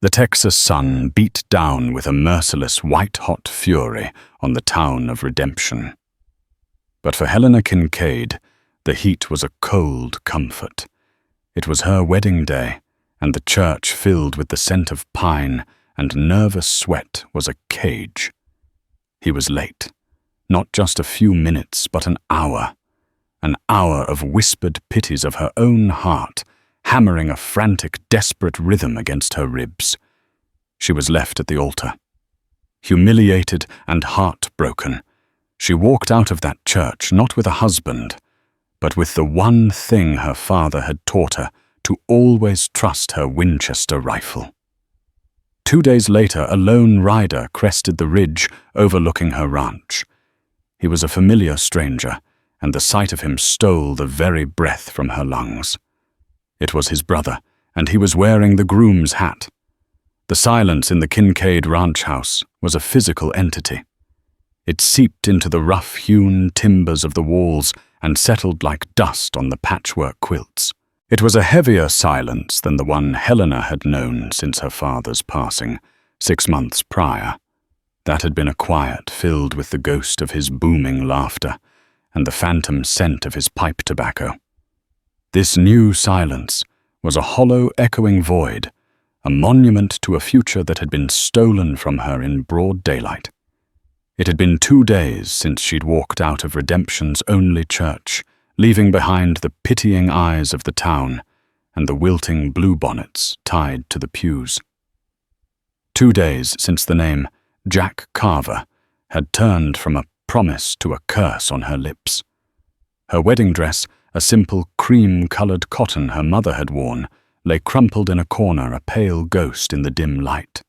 The Texas sun beat down with a merciless white-hot fury on the town of Redemption. But for Helena Kincaid, the heat was a cold comfort. It was her wedding day, and the church filled with the scent of pine and nervous sweat was a cage. He was late. Not just a few minutes, but an hour of whispered pities of her own heart, hammering a frantic, desperate rhythm against her ribs. She was left at the altar. Humiliated and heartbroken, she walked out of that church not with a husband, but with the one thing her father had taught her, to always trust her Winchester rifle. 2 days later, a lone rider crested the ridge overlooking her ranch. He was a familiar stranger, and the sight of him stole the very breath from her lungs. It was his brother, and he was wearing the groom's hat. The silence in the Kincaid ranch house was a physical entity. It seeped into the rough-hewn timbers of the walls and settled like dust on the patchwork quilts. It was a heavier silence than the one Helena had known since her father's passing, 6 months prior. That had been a quiet filled with the ghost of his booming laughter and the phantom scent of his pipe tobacco. This new silence was a hollow, echoing void, a monument to a future that had been stolen from her in broad daylight. It had been 2 days since she'd walked out of Redemption's only church, leaving behind the pitying eyes of the town and the wilting bluebonnets tied to the pews. 2 days since the name Jack Carver had turned from a promise to a curse on her lips. Her wedding dress, a simple cream-colored cotton her mother had worn, lay crumpled in a corner, a pale ghost in the dim light.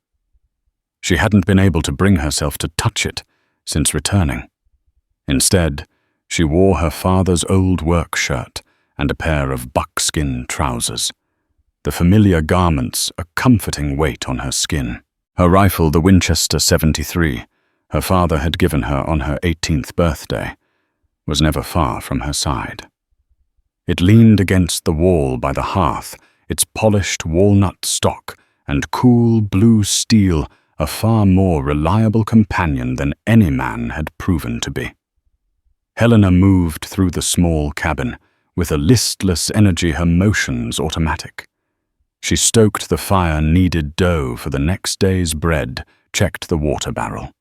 She hadn't been able to bring herself to touch it since returning. Instead, she wore her father's old work shirt and a pair of buckskin trousers, the familiar garments a comforting weight on her skin. Her rifle, the Winchester .73, her father had given her on her 18th birthday, was never far from her side. It leaned against the wall by the hearth, its polished walnut stock and cool blue steel a far more reliable companion than any man had proven to be. Helena moved through the small cabin, with a listless energy, her motions automatic. She stoked the fire-kneaded dough for the next day's bread, checked the water barrel.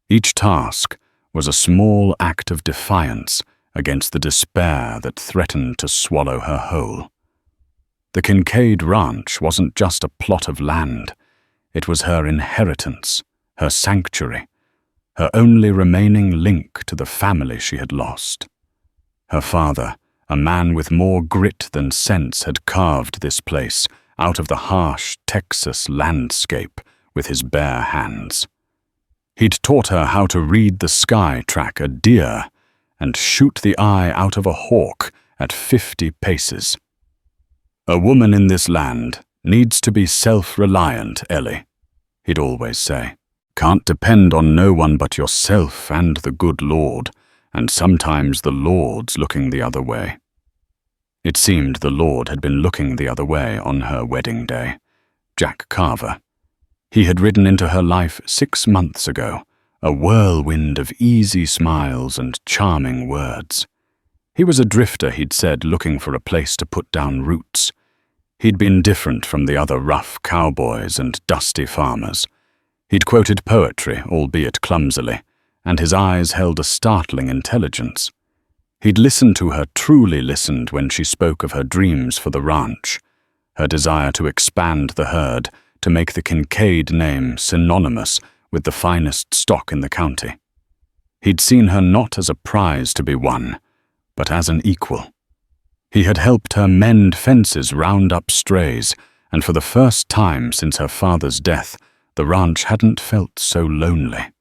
Each task was a small act of defiance against the despair that threatened to swallow her whole. The Kincaid Ranch wasn't just a plot of land. It was her inheritance, her sanctuary, her only remaining link to the family she had lost. Her father, a man with more grit than sense, had carved this place out of the harsh Texas landscape with his bare hands. He'd taught her how to read the sky, track a deer, and shoot the eye out of a hawk at 50 paces. "A woman in this land needs to be self-reliant, Ellie," he'd always say. "Can't depend on no one but yourself and the good Lord, and sometimes the Lord's looking the other way." It seemed the Lord had been looking the other way on her wedding day. Jack Carver. He had ridden into her life 6 months ago, a whirlwind of easy smiles and charming words. He was a drifter, he'd said, looking for a place to put down roots. He'd been different from the other rough cowboys and dusty farmers. He'd quoted poetry, albeit clumsily, and his eyes held a startling intelligence. He'd listened to her, truly listened, when she spoke of her dreams for the ranch, her desire to expand the herd, to make the Kincaid name synonymous with the finest stock in the county. He'd seen her not as a prize to be won, but as an equal. He had helped her mend fences, round up strays, and for the first time since her father's death, the ranch hadn't felt so lonely.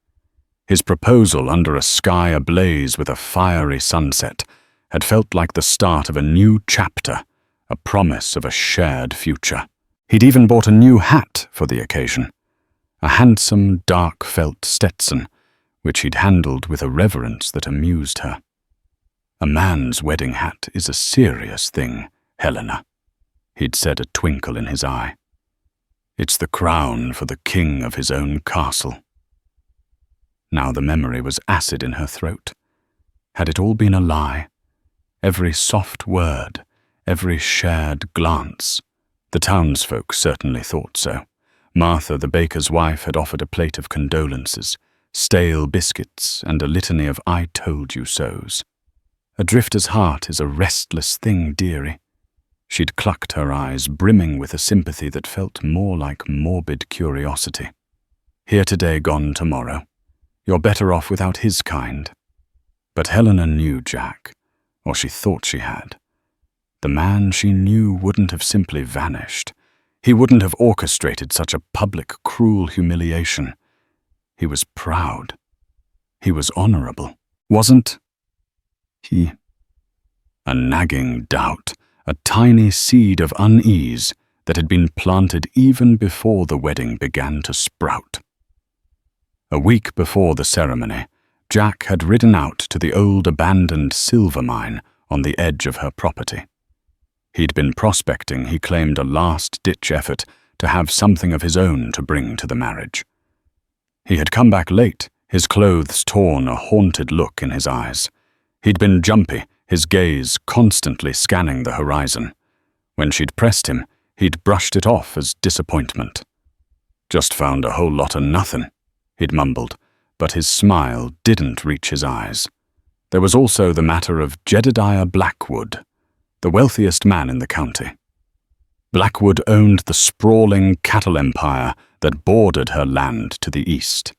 His proposal under a sky ablaze with a fiery sunset had felt like the start of a new chapter, a promise of a shared future. He'd even bought a new hat for the occasion, a handsome, dark felt Stetson, which he'd handled with a reverence that amused her. "A man's wedding hat is a serious thing, Helena," he'd said, a twinkle in his eye. It's the crown for the king of his own castle. Now the memory was acid in her throat. Had it all been a lie? Every soft word, every shared glance. The townsfolk certainly thought so. Martha, the baker's wife, had offered a plate of condolences, stale biscuits, and a litany of "I told you so's." A drifter's heart is a restless thing, dearie. She'd clucked her eyes, brimming with a sympathy that felt more like morbid curiosity. Here today, gone tomorrow. You're better off without his kind. But Helena knew Jack, or she thought she had. The man she knew wouldn't have simply vanished. He wouldn't have orchestrated such a public, cruel humiliation. He was proud. He was honorable. Wasn't he? A nagging doubt, a tiny seed of unease that had been planted even before the wedding began to sprout. A week before the ceremony, Jack had ridden out to the old abandoned silver mine on the edge of her property. He'd been prospecting, he claimed, a last-ditch effort to have something of his own to bring to the marriage. He had come back late, his clothes torn, a haunted look in his eyes. He'd been jumpy, his gaze constantly scanning the horizon. When she'd pressed him, he'd brushed it off as disappointment. "Just found a whole lot of nothing," he'd mumbled, but his smile didn't reach his eyes. There was also the matter of Jedediah Blackwood, the wealthiest man in the county. Blackwood owned the sprawling cattle empire that bordered her land to the east.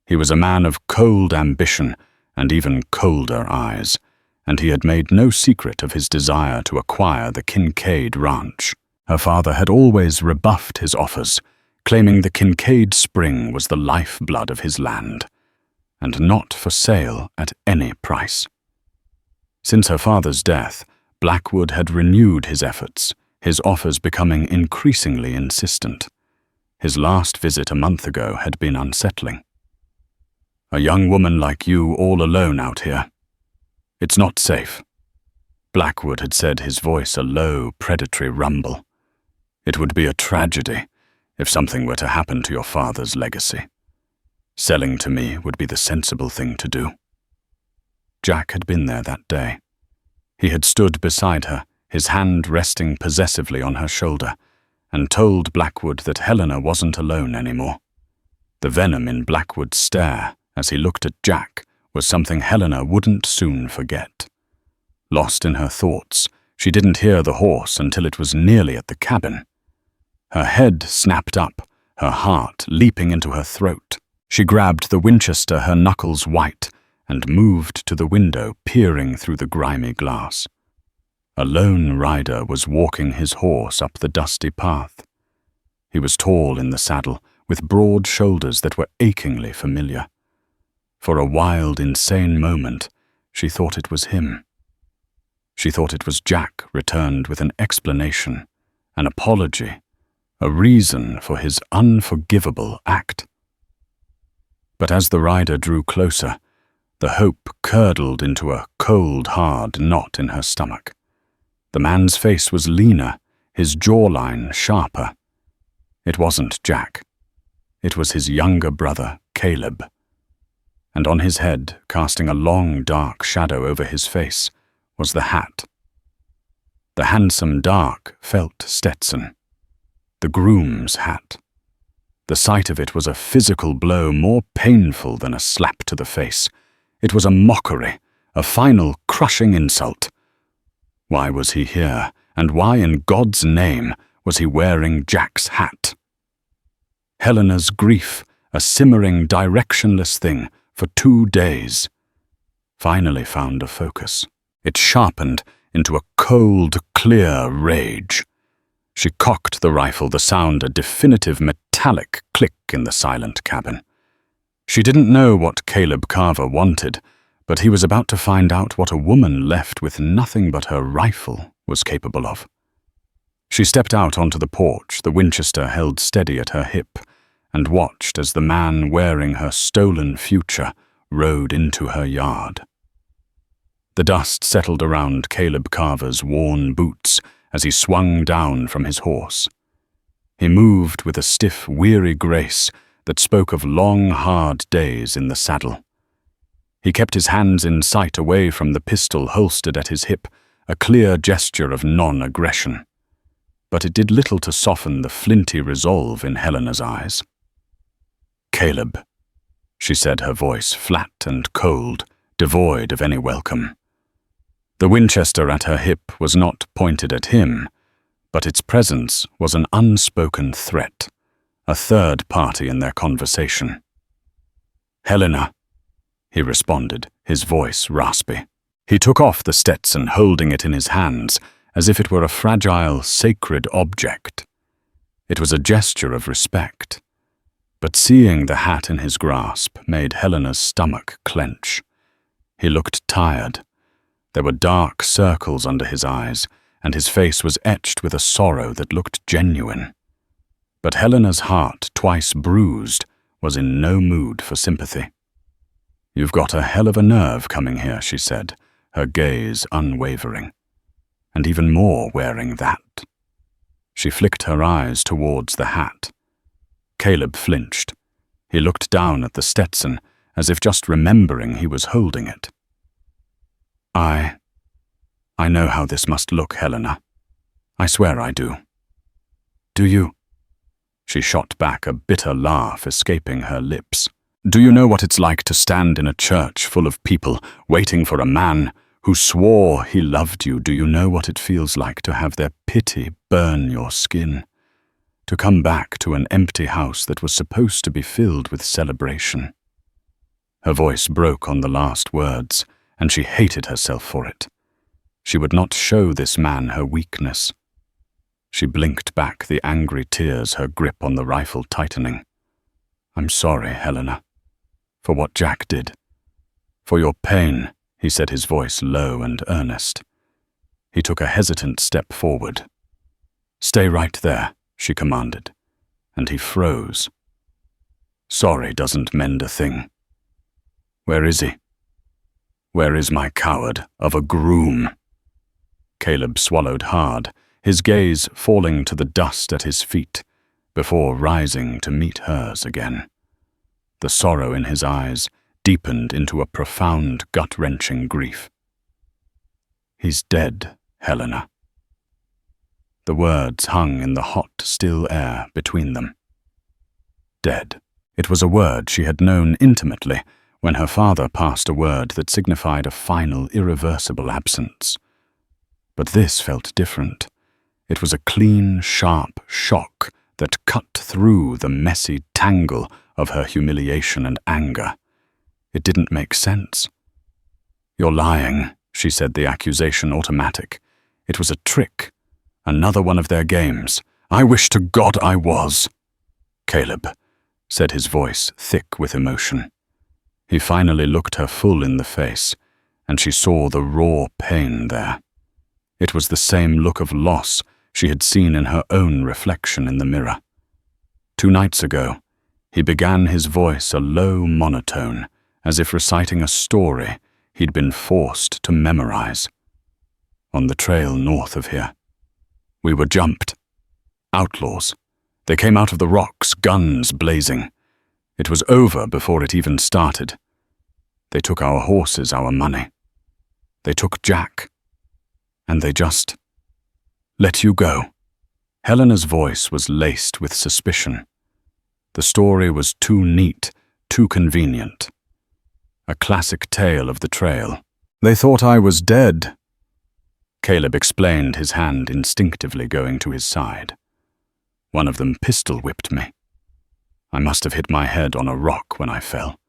He was a man of cold ambition and even colder eyes, and he had made no secret of his desire to acquire the Kincaid ranch. Her father had always rebuffed his offers, claiming the Kincaid Spring was the lifeblood of his land, and not for sale at any price. Since her father's death, Blackwood had renewed his efforts, his offers becoming increasingly insistent. His last visit a month ago had been unsettling. "A young woman like you all alone out here. It's not safe," Blackwood had said, his voice a low, predatory rumble. "It would be a tragedy if something were to happen to your father's legacy. Selling to me would be the sensible thing to do." Jack had been there that day. He had stood beside her, his hand resting possessively on her shoulder, and told Blackwood that Helena wasn't alone anymore. The venom in Blackwood's stare as he looked at Jack was something Helena wouldn't soon forget. Lost in her thoughts, she didn't hear the horse until it was nearly at the cabin. Her head snapped up, her heart leaping into her throat. She grabbed the Winchester, her knuckles white, and moved to the window, peering through the grimy glass. A lone rider was walking his horse up the dusty path. He was tall in the saddle, with broad shoulders that were achingly familiar. For a wild, insane moment, she thought it was him. She thought it was Jack returned with an explanation, an apology, a reason for his unforgivable act. But as the rider drew closer, the hope curdled into a cold, hard knot in her stomach. The man's face was leaner, his jawline sharper. It wasn't Jack. It was his younger brother, Caleb. And on his head, casting a long, dark shadow over his face, was the hat. The handsome, dark, felt Stetson. The groom's hat. The sight of it was a physical blow more painful than a slap to the face. It was a mockery, a final crushing insult. Why was he here, and why in God's name was he wearing Jack's hat? Helena's grief, a simmering, directionless thing for 2 days, finally found a focus. It sharpened into a cold, clear rage. She cocked the rifle, the sound a definitive metallic click in the silent cabin. She didn't know what Caleb Carver wanted, but he was about to find out what a woman left with nothing but her rifle was capable of. She stepped out onto the porch, the Winchester held steady at her hip, and watched as the man wearing her stolen future rode into her yard. The dust settled around Caleb Carver's worn boots as he swung down from his horse. He moved with a stiff, weary grace that spoke of long, hard days in the saddle. He kept his hands in sight away from the pistol holstered at his hip, a clear gesture of non-aggression. But it did little to soften the flinty resolve in Helena's eyes. "Caleb," she said, her voice flat and cold, devoid of any welcome. The Winchester at her hip was not pointed at him, but its presence was an unspoken threat, a third party in their conversation. "Helena," he responded, his voice raspy. He took off the Stetson, holding it in his hands, as if it were a fragile, sacred object. It was a gesture of respect, but seeing the hat in his grasp made Helena's stomach clench. He looked tired. There were dark circles under his eyes, and his face was etched with a sorrow that looked genuine. But Helena's heart, twice bruised, was in no mood for sympathy. "You've got a hell of a nerve coming here," she said, her gaze unwavering. "And even more wearing that." She flicked her eyes towards the hat. Caleb flinched. He looked down at the Stetson, as if just remembering he was holding it. I know how this must look, Helena. I swear I do." "Do you?" She shot back, a bitter laugh escaping her lips. "Do you know what it's like to stand in a church full of people, waiting for a man who swore he loved you? Do you know what it feels like to have their pity burn your skin? To come back to an empty house that was supposed to be filled with celebration?" Her voice broke on the last words, and she hated herself for it. She would not show this man her weakness. She blinked back, the angry tears, her grip on the rifle tightening. "I'm sorry, Helena, for what Jack did. For your pain," he said, his voice low and earnest. He took a hesitant step forward. "Stay right there," she commanded, and he froze. "Sorry doesn't mend a thing. Where is he? Where is my coward of a groom?" Caleb swallowed hard, his gaze falling to the dust at his feet, before rising to meet hers again. The sorrow in his eyes deepened into a profound, gut-wrenching grief. "He's dead, Helena." The words hung in the hot, still air between them. Dead. It was a word she had known intimately when her father passed, a word that signified a final, irreversible absence. But this felt different. It was a clean, sharp shock that cut through the messy tangle of her humiliation and anger. It didn't make sense. "You're lying," she said, the accusation automatic. It was a trick, another one of their games. "I wish to God I was." "Caleb," said his voice, thick with emotion. He finally looked her full in the face, and she saw the raw pain there. It was the same look of loss she had seen in her own reflection in the mirror. 2 nights ago, he began, his voice a low monotone, as if reciting a story he'd been forced to memorize. "On the trail north of here. We were jumped. Outlaws. They came out of the rocks, guns blazing. It was over before it even started. They took our horses, our money. They took Jack. And they just let you go." Helena's voice was laced with suspicion. The story was too neat, too convenient. A classic tale of the trail. "They thought I was dead." Caleb explained, his hand instinctively going to his side. "One of them pistol-whipped me. I must have hit my head on a rock when I fell.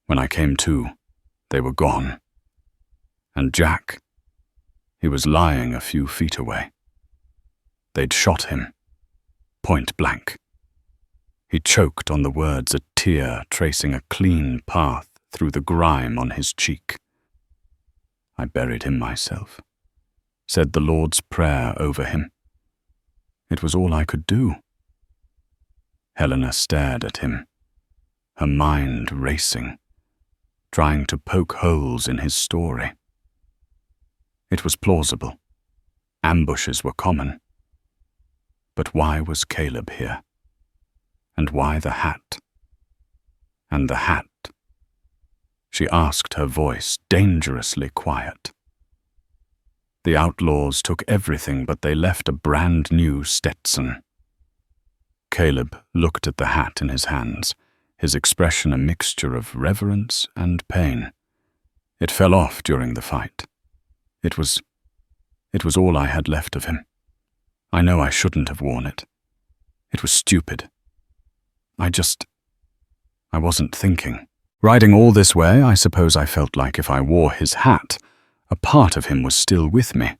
When I came to, they were gone. And Jack, he was lying a few feet away. They'd shot him, point blank." He choked on the words, a tear tracing a clean path through the grime on his cheek. "I buried him myself, said the Lord's Prayer over him. It was all I could do." Helena stared at him, her mind racing, trying to poke holes in his story. It was plausible. Ambushes were common. But why was Caleb here? And why the hat? And the hat? She asked, her voice dangerously quiet. The outlaws took everything, but they left a brand new Stetson. Caleb looked at the hat in his hands, his expression a mixture of reverence and pain. It fell off during the fight. It was all I had left of him. I know I shouldn't have worn it. It was stupid. I wasn't thinking. Riding all this way, I suppose I felt like if I wore his hat, a part of him was still with me.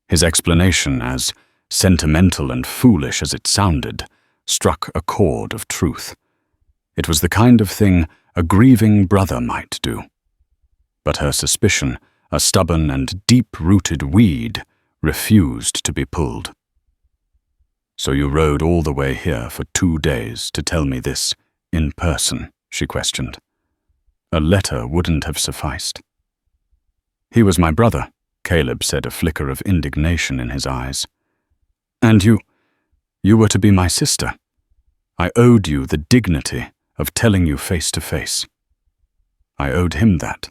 His explanation, as sentimental and foolish as it sounded, struck a chord of truth. It was the kind of thing a grieving brother might do. But her suspicion, a stubborn and deep-rooted weed, refused to be pulled. "So you rode all the way here for 2 days to tell me this in person?" she questioned. "A letter wouldn't have sufficed." "He was my brother," Caleb said, a flicker of indignation in his eyes. "And you were to be my sister. I owed you the dignity of telling you face to face." I owed him that.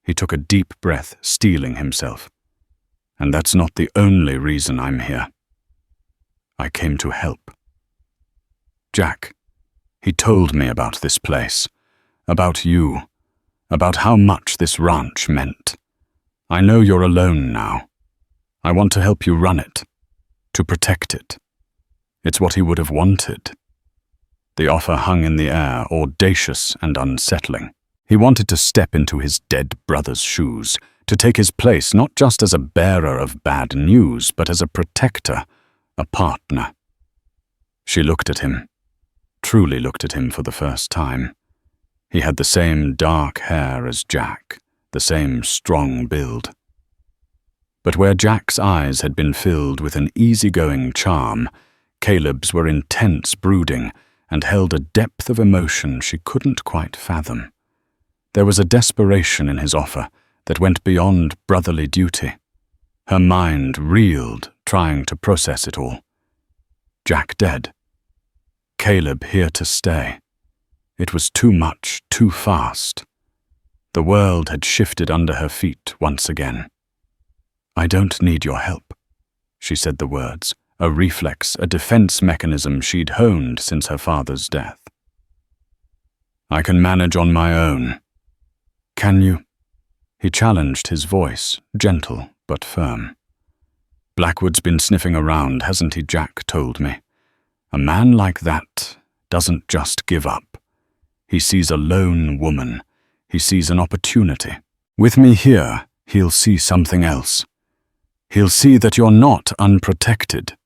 He took a deep breath, steeling himself. "And that's not the only reason I'm here. I came to help. Jack, he told me about this place, about you, about how much this ranch meant. I know you're alone now. I want to help you run it, to protect it. It's what he would have wanted." The offer hung in the air, audacious and unsettling. He wanted to step into his dead brother's shoes, to take his place not just as a bearer of bad news, but as a protector, a partner. She looked at him, truly looked at him for the first time. He had the same dark hair as Jack, the same strong build. But where Jack's eyes had been filled with an easygoing charm, Caleb's were intense brooding and held a depth of emotion she couldn't quite fathom. There was a desperation in his offer that went beyond brotherly duty. Her mind reeled, trying to process it all. Jack dead. Caleb here to stay. It was too much, too fast. The world had shifted under her feet once again. "I don't need your help," she said the words, a reflex, a defense mechanism she'd honed since her father's death. "I can manage on my own." "Can you?" He challenged, his voice, gentle but firm. "Blackwood's been sniffing around, hasn't he, Jack told me. A man like that doesn't just give up. He sees a lone woman. He sees an opportunity. With me here, he'll see something else. He'll see that you're not unprotected."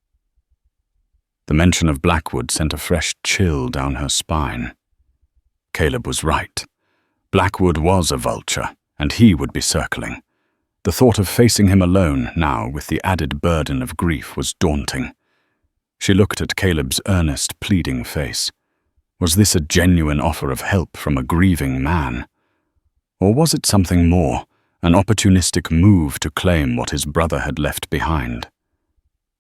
The mention of Blackwood sent a fresh chill down her spine. Caleb was right. Blackwood was a vulture, and he would be circling. The thought of facing him alone now, with the added burden of grief, was daunting. She looked at Caleb's earnest, pleading face. Was this a genuine offer of help from a grieving man? Or was it something more, an opportunistic move to claim what his brother had left behind?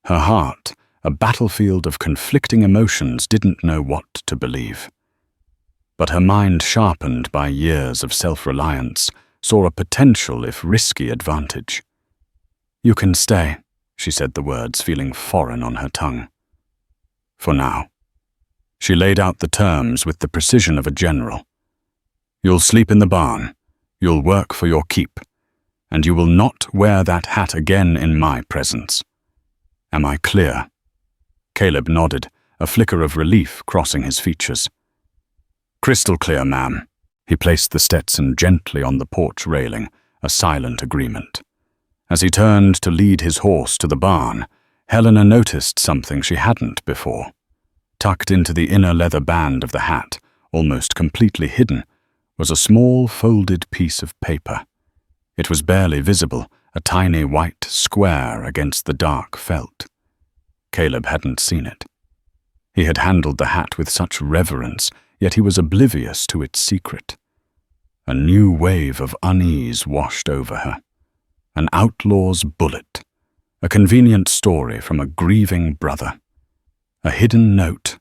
Her heart, a battlefield of conflicting emotions, didn't know what to believe. But her mind, sharpened by years of self-reliance, saw a potential, if risky, advantage. "You can stay," she said the words, feeling foreign on her tongue. "For now." She laid out the terms with the precision of a general. "You'll sleep in the barn, you'll work for your keep, and you will not wear that hat again in my presence. Am I clear?" Caleb nodded, a flicker of relief crossing his features. "Crystal clear, ma'am." He placed the Stetson gently on the porch railing, a silent agreement. As he turned to lead his horse to the barn, Helena noticed something she hadn't before. Tucked into the inner leather band of the hat, almost completely hidden, was a small folded piece of paper. It was barely visible, a tiny white square against the dark felt. Caleb hadn't seen it. He had handled the hat with such reverence, yet he was oblivious to its secret. A new wave of unease washed over her. An outlaw's bullet. A convenient story from a grieving brother. A hidden note.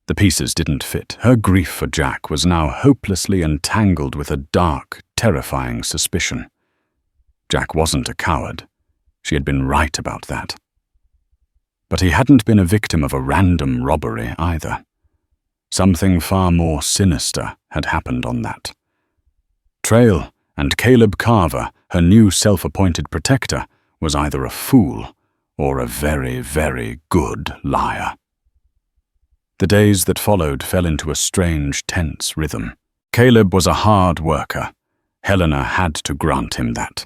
The pieces didn't fit. Her grief for Jack was now hopelessly entangled with a dark, terrifying suspicion. Jack wasn't a coward. She had been right about that. But he hadn't been a victim of a random robbery either. Something far more sinister had happened on that trail, and Caleb Carver, her new self-appointed protector, was either a fool or a very, very good liar. The days that followed fell into a strange, tense rhythm. Caleb was a hard worker. Helena had to grant him that.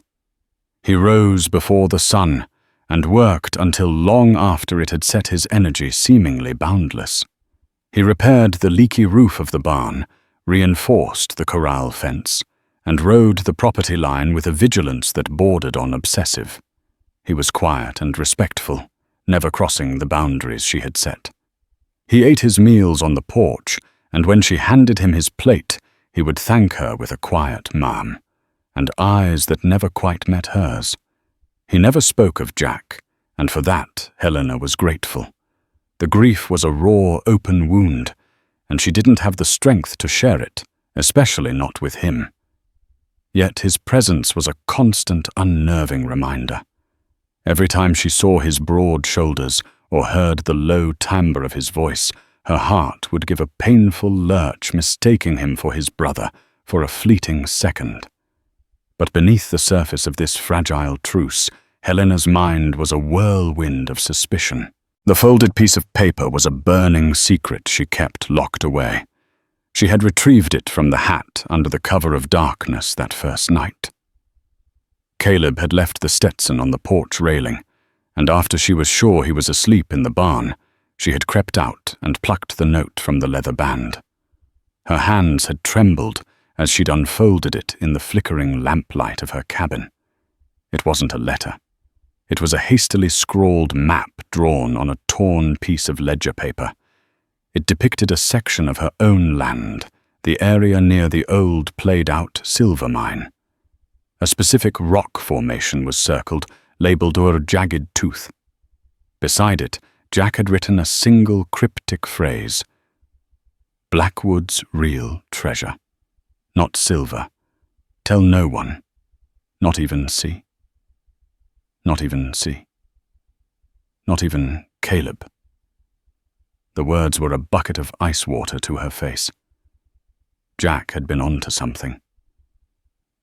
He rose before the sun and worked until long after it had set his energy seemingly boundless. He repaired the leaky roof of the barn, reinforced the corral fence, and rode the property line with a vigilance that bordered on obsessive. He was quiet and respectful, never crossing the boundaries she had set. He ate his meals on the porch, and when she handed him his plate, he would thank her with a quiet ma'am, and eyes that never quite met hers. He never spoke of Jack, and for that Helena was grateful. The grief was a raw, open wound, and she didn't have the strength to share it, especially not with him. Yet his presence was a constant, unnerving reminder. Every time she saw his broad shoulders or heard the low timbre of his voice, her heart would give a painful lurch, mistaking him for his brother for a fleeting second. But beneath the surface of this fragile truce, Helena's mind was a whirlwind of suspicion. The folded piece of paper was a burning secret she kept locked away. She had retrieved it from the hat under the cover of darkness that first night. Caleb had left the Stetson on the porch railing, and after she was sure he was asleep in the barn, she had crept out and plucked the note from the leather band. Her hands had trembled as she'd unfolded it in the flickering lamplight of her cabin. It wasn't a letter. It was a hastily scrawled map drawn on a torn piece of ledger paper. It depicted a section of her own land, the area near the old played-out silver mine. A specific rock formation was circled, labeled jagged tooth. Beside it, Jack had written a single cryptic phrase: Blackwood's real treasure. Not silver. Tell no one. Not even C. Not even C. Not even Caleb. The words were a bucket of ice water to her face. Jack had been onto something.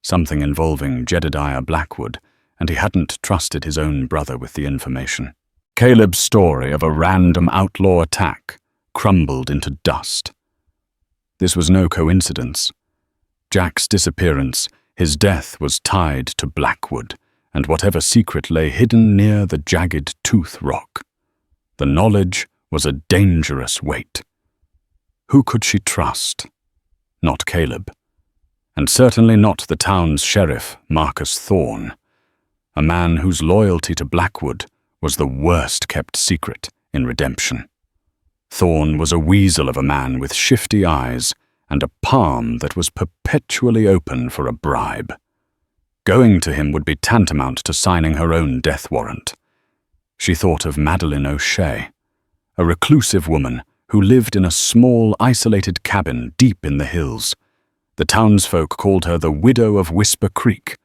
Something involving Jedediah Blackwood, and he hadn't trusted his own brother with the information. Caleb's story of a random outlaw attack crumbled into dust. This was no coincidence. Jack's disappearance, his death, was tied to Blackwood, and whatever secret lay hidden near the jagged tooth rock. The knowledge was a dangerous weight. Who could she trust? Not Caleb. And certainly not the town's sheriff, Marcus Thorne, a man whose loyalty to Blackwood was the worst-kept secret in Redemption. Thorne was a weasel of a man with shifty eyes and a palm that was perpetually open for a bribe. Going to him would be tantamount to signing her own death warrant. She thought of Madeline O'Shea, a reclusive woman who lived in a small, isolated cabin deep in the hills. The townsfolk called her the Widow of Whisper Creek,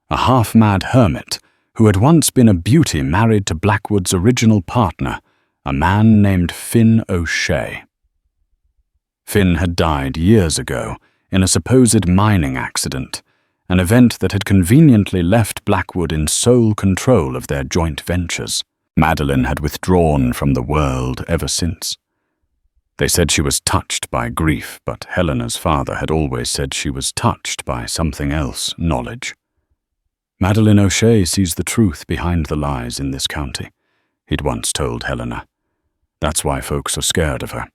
a half-mad hermit who had once been a beauty married to Blackwood's original partner, a man named Finn O'Shea. Finn had died years ago in a supposed mining accident, an event that had conveniently left Blackwood in sole control of their joint ventures. Madeline had withdrawn from the world ever since. They said she was touched by grief, but Helena's father had always said she was touched by something else, knowledge. Madeline O'Shea sees the truth behind the lies in this county, he'd once told Helena. That's why folks are scared of her.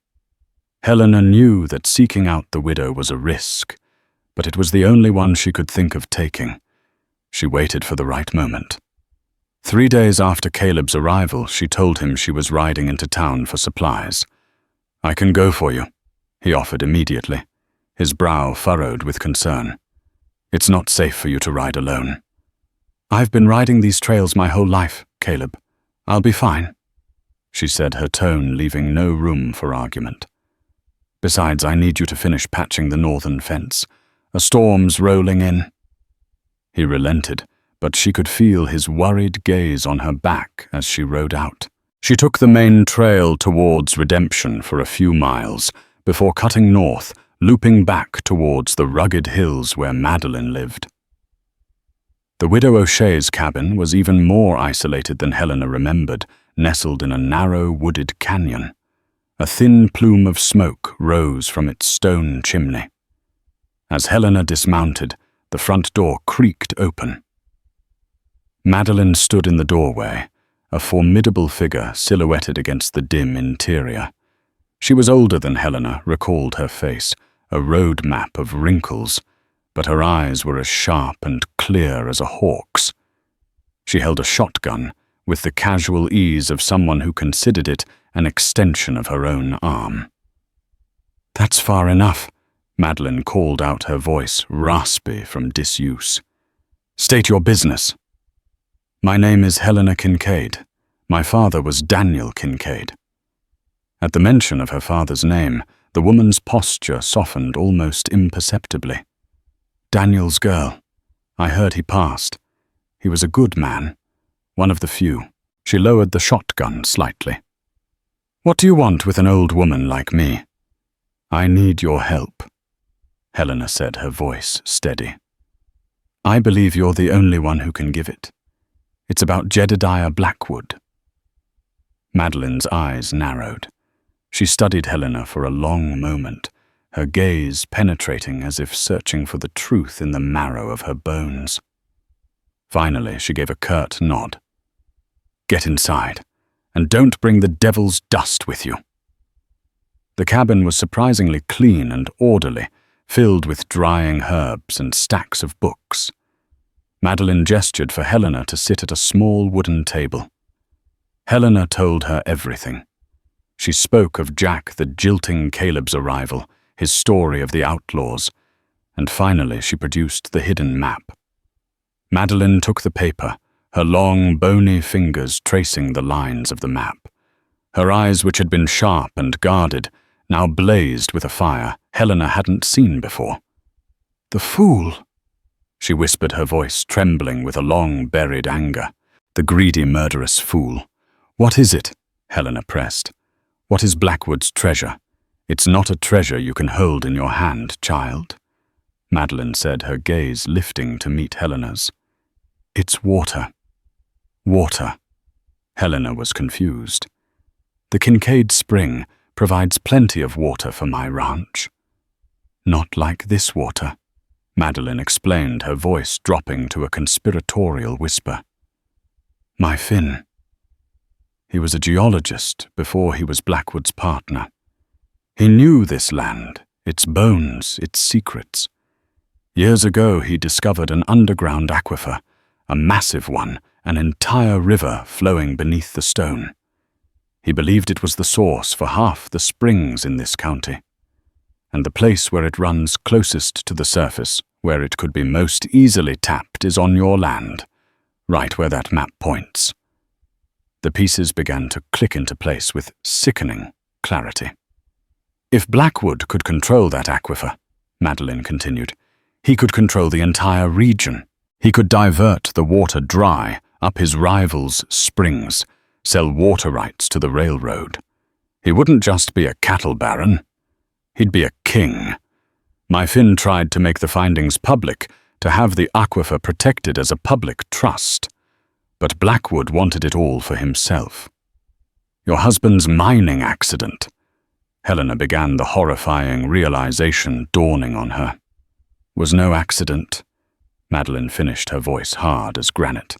Helena knew that seeking out the widow was a risk, but it was the only one she could think of taking. She waited for the right moment. 3 days after Caleb's arrival, she told him she was riding into town for supplies. "I can go for you," he offered immediately, his brow furrowed with concern. "It's not safe for you to ride alone." "I've been riding these trails my whole life, Caleb. I'll be fine." she said, her tone leaving no room for argument. "Besides, I need you to finish patching the northern fence. A storm's rolling in." He relented, but she could feel his worried gaze on her back as she rode out. She took the main trail towards Redemption for a few miles before cutting north, looping back towards the rugged hills where Madeline lived. The widow O'Shea's cabin was even more isolated than Helena remembered, nestled in a narrow wooded canyon. A thin plume of smoke rose from its stone chimney. As Helena dismounted, the front door creaked open. Madeline stood in the doorway, a formidable figure silhouetted against the dim interior. She was older than Helena recalled her face, a road map of wrinkles, but her eyes were as sharp and clear as a hawk's. She held a shotgun with the casual ease of someone who considered it an extension of her own arm. "That's far enough," Madeline called out, her voice raspy from disuse. "State your business." "My name is Helena Kincaid. My father was Daniel Kincaid." At the mention of her father's name, the woman's posture softened almost imperceptibly. "Daniel's girl. I heard he passed. He was a good man, one of the few." She lowered the shotgun slightly. "What do you want with an old woman like me?" "I need your help," Helena said, her voice steady. "I believe you're the only one who can give it. It's about Jedediah Blackwood." Madeline's eyes narrowed. She studied Helena for a long moment, her gaze penetrating as if searching for the truth in the marrow of her bones. Finally, she gave a curt nod. "Get inside, and don't bring the devil's dust with you." The cabin was surprisingly clean and orderly, filled with drying herbs and stacks of books. Madeline gestured for Helena to sit at a small wooden table. Helena told her everything. She spoke of Jack the jilting Caleb's arrival, his story of the outlaws, and finally she produced the hidden map. Madeline took the paper, her long, bony fingers tracing the lines of the map. Her eyes, which had been sharp and guarded, now blazed with a fire Helena hadn't seen before. "The fool!" she whispered, her voice trembling with a long-buried anger. "The greedy, murderous fool. What is it?" Helena pressed. "What is Blackwood's treasure? It's not a treasure you can hold in your hand, child," Madeline said, her gaze lifting to meet Helena's. "It's water." "Water." Helena was confused. "The Kincaid Spring provides plenty of water for my ranch." "Not like this water," Madeline explained, her voice dropping to a conspiratorial whisper. "My Finn. He was a geologist before he was Blackwood's partner. He knew this land, its bones, its secrets. Years ago he discovered an underground aquifer, a massive one, an entire river flowing beneath the stone. He believed it was the source for half the springs in this county, and the place where it runs closest to the surface, where it could be most easily tapped, is on your land, right where that map points." The pieces began to click into place with sickening clarity. "If Blackwood could control that aquifer," Madeline continued, "he could control the entire region. He could divert the water dry up his rival's springs, sell water rights to the railroad. He wouldn't just be a cattle baron. He'd be a king. My Finn tried to make the findings public, to have the aquifer protected as a public trust. But Blackwood wanted it all for himself. Your husband's mining accident." Helena began, the horrifying realization dawning on her. "Was no accident," Madeline finished, her voice hard as granite.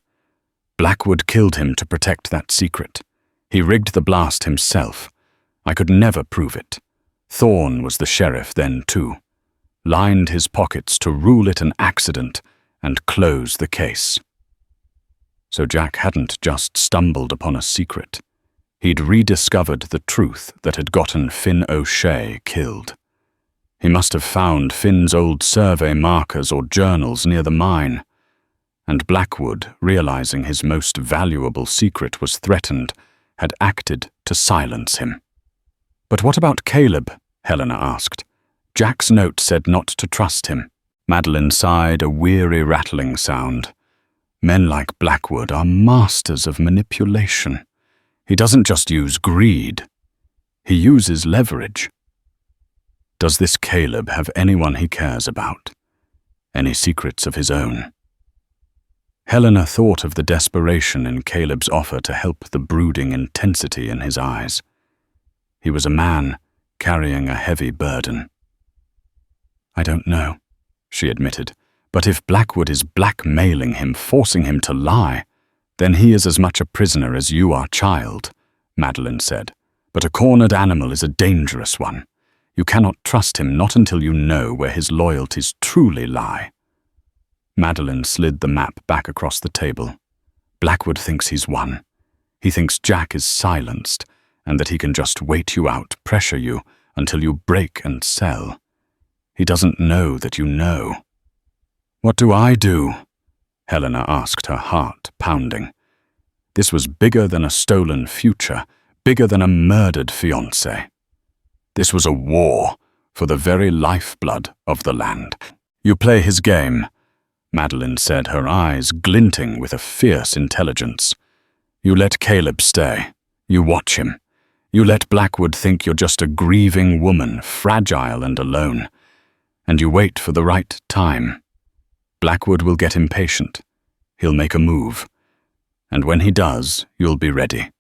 "Blackwood killed him to protect that secret. He rigged the blast himself. I could never prove it. Thorne was the sheriff then, too. Lined his pockets to rule it an accident and close the case." So Jack hadn't just stumbled upon a secret. He'd rediscovered the truth that had gotten Finn O'Shea killed. He must have found Finn's old survey markers or journals near the mine, and Blackwood, realizing his most valuable secret was threatened, had acted to silence him. "But what about Caleb?" Helena asked. "Jack's note said not to trust him." Madeline sighed, a weary rattling sound. "Men like Blackwood are masters of manipulation. He doesn't just use greed. He uses leverage. Does this Caleb have anyone he cares about? Any secrets of his own?" Helena thought of the desperation in Caleb's offer to help, the brooding intensity in his eyes. He was a man carrying a heavy burden. "I don't know," she admitted, "but if Blackwood is blackmailing him, forcing him to lie, then he is as much a prisoner as you are, child," Madeline said. "But a cornered animal is a dangerous one. You cannot trust him, not until you know where his loyalties truly lie." Madeline slid the map back across the table. "Blackwood thinks he's won. He thinks Jack is silenced, and that he can just wait you out, pressure you, until you break and sell. He doesn't know that you know." "What do I do?" Helena asked, her heart pounding. This was bigger than a stolen future, bigger than a murdered fiancé. This was a war for the very lifeblood of the land. "You play his game," Madeline said, her eyes glinting with a fierce intelligence. "You let Caleb stay. You watch him. You let Blackwood think you're just a grieving woman, fragile and alone. And you wait for the right time. Blackwood will get impatient. He'll make a move. And when he does, you'll be ready."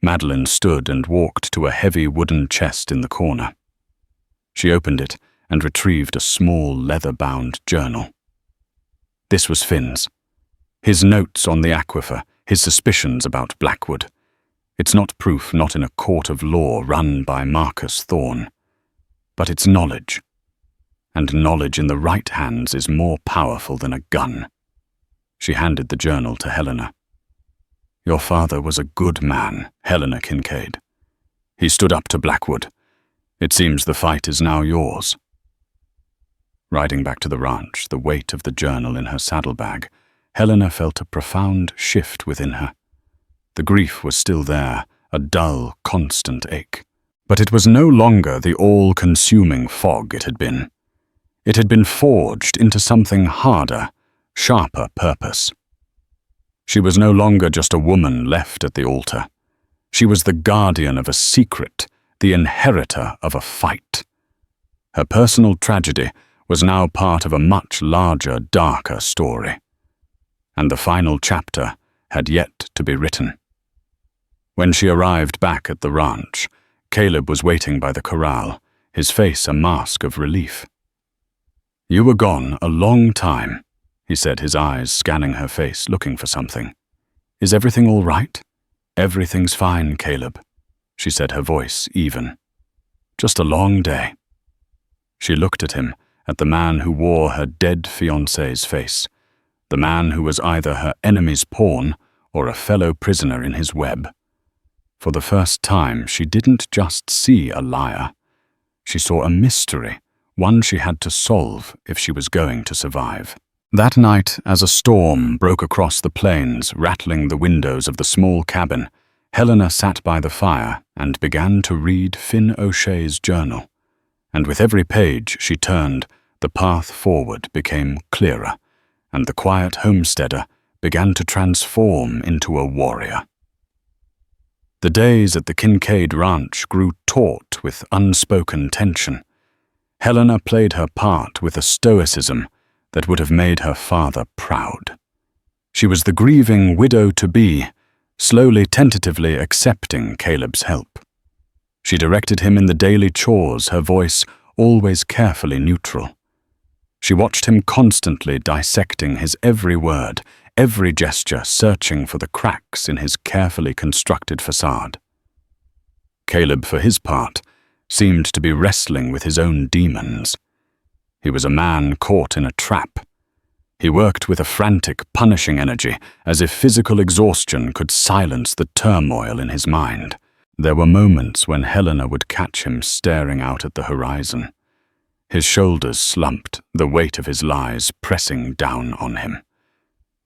Madeline stood and walked to a heavy wooden chest in the corner. She opened it and retrieved a small leather-bound journal. This was Finn's. His notes on the aquifer, his suspicions about Blackwood. It's not proof, not in a court of law run by Marcus Thorne. But it's knowledge. And knowledge in the right hands is more powerful than a gun. She handed the journal to Helena. "Your father was a good man, Helena Kincaid. He stood up to Blackwood. It seems the fight is now yours." Riding back to the ranch, the weight of the journal in her saddlebag, Helena felt a profound shift within her. The grief was still there, a dull, constant ache. But it was no longer the all-consuming fog it had been. It had been forged into something harder, sharper purpose. She was no longer just a woman left at the altar. She was the guardian of a secret, the inheritor of a fight. Her personal tragedy was now part of a much larger, darker story. And the final chapter had yet to be written. When she arrived back at the ranch, Caleb was waiting by the corral, his face a mask of relief. "You were gone a long time," he said, his eyes scanning her face, looking for something. "Is everything all right?" "Everything's fine, Caleb," she said, her voice even. "Just a long day." She looked at him, at the man who wore her dead fiancé's face, the man who was either her enemy's pawn or a fellow prisoner in his web. For the first time, she didn't just see a liar. She saw a mystery, one she had to solve if she was going to survive. That night, as a storm broke across the plains, rattling the windows of the small cabin, Helena sat by the fire and began to read Finn O'Shea's journal. And with every page she turned, the path forward became clearer, and the quiet homesteader began to transform into a warrior. The days at the Kincaid ranch grew taut with unspoken tension. Helena played her part with a stoicism that would have made her father proud. She was the grieving widow-to-be, slowly, tentatively accepting Caleb's help. She directed him in the daily chores, her voice always carefully neutral. She watched him constantly dissecting his every word, every gesture, searching for the cracks in his carefully constructed facade. Caleb, for his part, seemed to be wrestling with his own demons. He was a man caught in a trap. He worked with a frantic, punishing energy, as if physical exhaustion could silence the turmoil in his mind. There were moments when Helena would catch him staring out at the horizon. His shoulders slumped, the weight of his lies pressing down on him.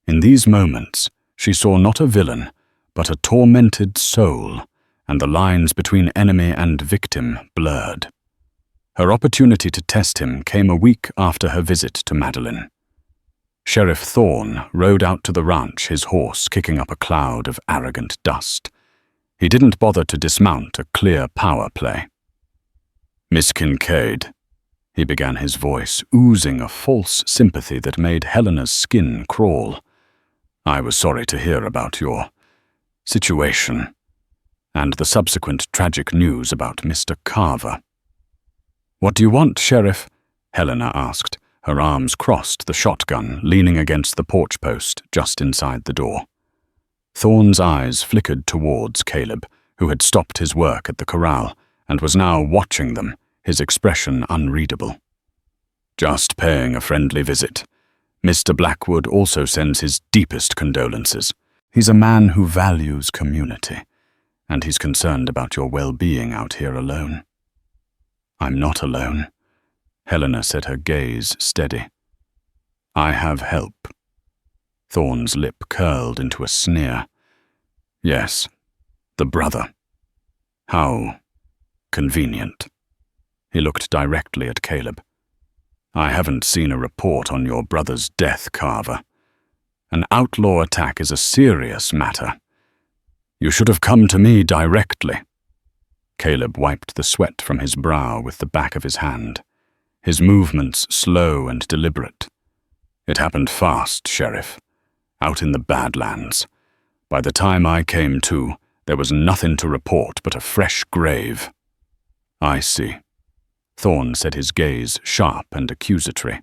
In these moments, she saw not a villain, but a tormented soul, and the lines between enemy and victim blurred. Her opportunity to test him came a week after her visit to Madeline. Sheriff Thorne rode out to the ranch, his horse kicking up a cloud of arrogant dust. He didn't bother to dismount a clear power play. "Miss Kincaid," he began, his voice oozing a false sympathy that made Helena's skin crawl. "I was sorry to hear about your situation and the subsequent tragic news about Mr. Carver." "What do you want, Sheriff?" Helena asked, her arms crossed, the shotgun leaning against the porch post just inside the door. Thorne's eyes flickered towards Caleb, who had stopped his work at the corral and was now watching them, his expression unreadable. "Just paying a friendly visit. Mr. Blackwood also sends his deepest condolences. He's a man who values community, and he's concerned about your well-being out here alone." "I'm not alone," Helena said, her gaze steady. "I have help." Thorne's lip curled into a sneer. "Yes, the brother. How convenient." He looked directly at Caleb. "I haven't seen a report on your brother's death, Carver. An outlaw attack is a serious matter. You should have come to me directly." Caleb wiped the sweat from his brow with the back of his hand, his movements slow and deliberate. "It happened fast, Sheriff, out in the Badlands. By the time I came to, there was nothing to report but a fresh grave." "I see." Thorne said, his gaze sharp and accusatory.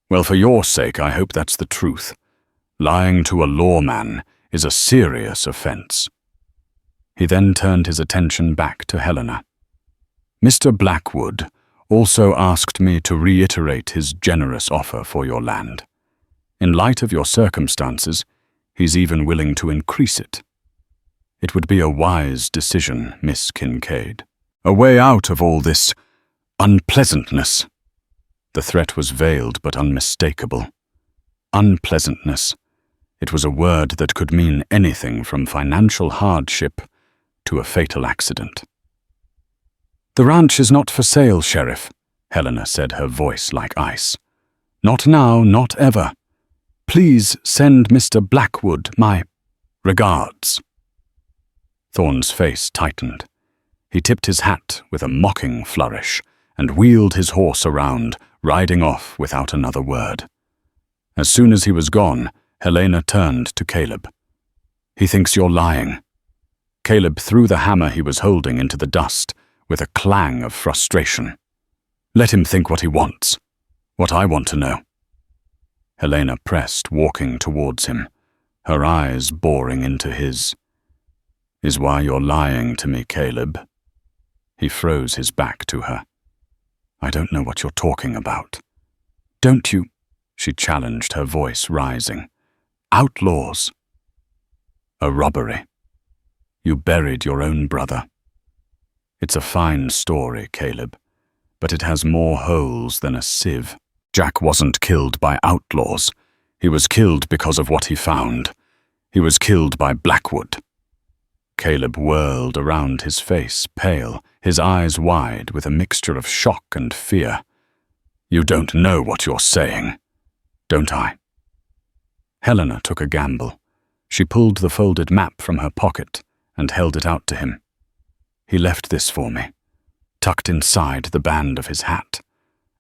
"Well, for your sake, I hope that's the truth. Lying to a lawman is a serious offense." He then turned his attention back to Helena. "Mr. Blackwood also asked me to reiterate his generous offer for your land. In light of your circumstances, he's even willing to increase it. It would be a wise decision, Miss Kincaid. A way out of all this unpleasantness." The threat was veiled but unmistakable. Unpleasantness. It was a word that could mean anything from financial hardship to a fatal accident. "The ranch is not for sale, Sheriff," Helena said, her voice like ice. "Not now, not ever. Please send Mr. Blackwood my regards." Thorne's face tightened. He tipped his hat with a mocking flourish and wheeled his horse around, riding off without another word. As soon as he was gone, Helena turned to Caleb. "He thinks you're lying." Caleb threw the hammer he was holding into the dust with a clang of frustration. "Let him think what he wants. What I want to know." Helena pressed, walking towards him, her eyes boring into his. "Is why you're lying to me, Caleb." He froze his back to her. "I don't know what you're talking about." "Don't you?" she challenged, her voice rising. "Outlaws." "A robbery. You buried your own brother. It's a fine story, Caleb, but it has more holes than a sieve. Jack wasn't killed by outlaws. He was killed because of what he found. He was killed by Blackwood." Caleb whirled around, his face pale, his eyes wide with a mixture of shock and fear. "You don't know what you're saying, don't I?" Helena took a gamble. She pulled the folded map from her pocket and held it out to him. "He left this for me, tucked inside the band of his hat.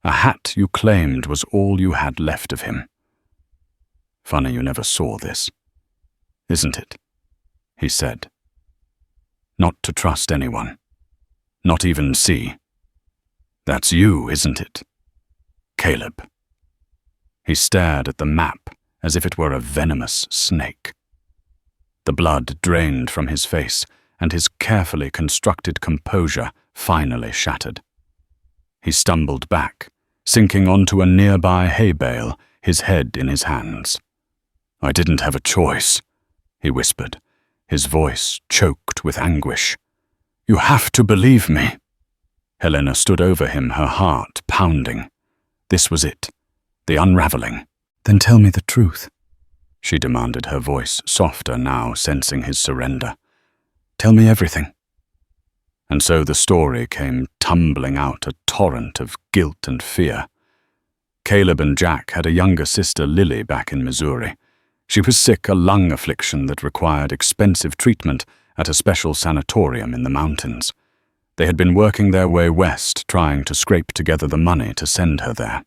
A hat you claimed was all you had left of him. Funny you never saw this, isn't it?" he said. "Not to trust anyone, not even see. That's you, isn't it, Caleb?" He stared at the map as if it were a venomous snake. The blood drained from his face, and his carefully constructed composure finally shattered. He stumbled back, sinking onto a nearby hay bale, his head in his hands. "I didn't have a choice," he whispered, his voice choked with anguish. "You have to believe me." Helena stood over him, her heart pounding. This was it, the unraveling. "Then tell me the truth," she demanded, her voice softer now, sensing his surrender. "Tell me everything. And so the story came tumbling out, a torrent of guilt and fear. Caleb and Jack had a younger sister, Lily, back in Missouri. She was sick, a lung affliction that required expensive treatment at a special sanatorium in the mountains. They had been working their way west, trying to scrape together the money to send her there.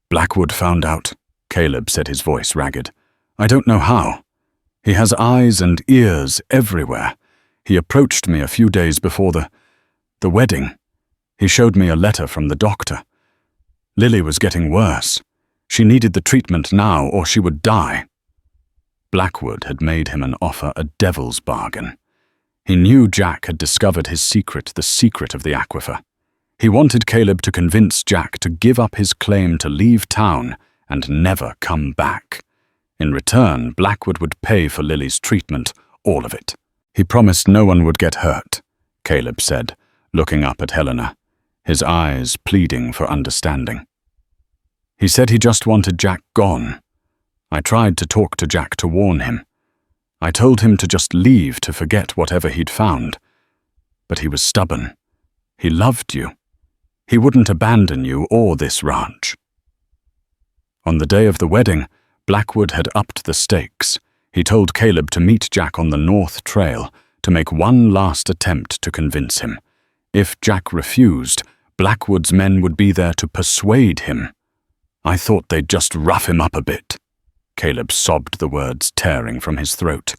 "Blackwood found out," Caleb said, his voice ragged. "I don't know how. He has eyes and ears everywhere. He approached me a few days before the wedding. He showed me a letter from the doctor. Lily was getting worse. She needed the treatment now or she would die." Blackwood had made him an offer, a devil's bargain. He knew Jack had discovered his secret, the secret of the aquifer. He wanted Caleb to convince Jack to give up his claim to leave town and never come back. In return, Blackwood would pay for Lily's treatment, all of it. He promised no one would get hurt, Caleb said, looking up at Helena, his eyes pleading for understanding. He said he just wanted Jack gone. I tried to talk to Jack to warn him. I told him to just leave, to forget whatever he'd found. But he was stubborn. He loved you. He wouldn't abandon you or this ranch. On the day of the wedding, Blackwood had upped the stakes. He told Caleb to meet Jack on the North Trail, to make one last attempt to convince him. If Jack refused, Blackwood's men would be there to persuade him. I thought they'd just rough him up a bit. Caleb sobbed, the words tearing from his throat.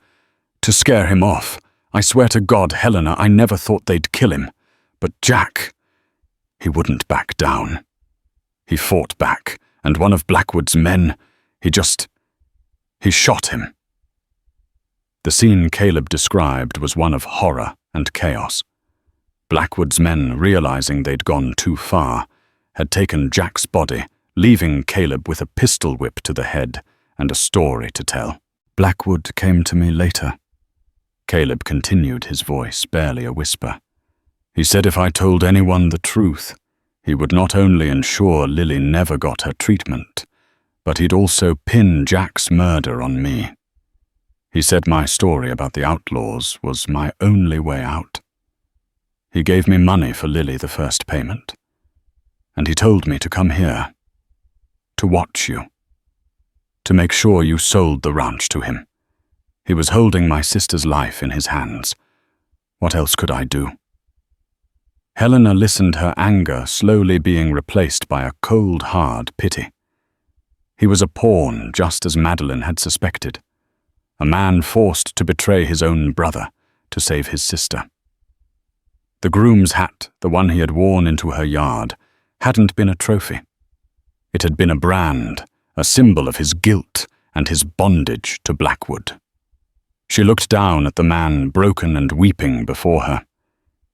To scare him off. I swear to God, Helena, I never thought they'd kill him. But Jack, he wouldn't back down. He fought back, and one of Blackwood's men, he shot him. The scene Caleb described was one of horror and chaos. Blackwood's men, realizing they'd gone too far, had taken Jack's body, leaving Caleb with a pistol whip to the head and a story to tell. Blackwood came to me later. Caleb continued, his voice barely a whisper. He said if I told anyone the truth, he would not only ensure Lily never got her treatment, but he'd also pin Jack's murder on me. He said my story about the outlaws was my only way out. He gave me money for Lily, the first payment, and he told me to come here, to watch you, to make sure you sold the ranch to him. He was holding my sister's life in his hands. What else could I do? Helena listened, her anger slowly being replaced by a cold, hard pity. He was a pawn, just as Madeline had suspected. A man forced to betray his own brother to save his sister. The groom's hat, the one he had worn into her yard, hadn't been a trophy. It had been a brand, a symbol of his guilt and his bondage to Blackwood. She looked down at the man, broken and weeping before her.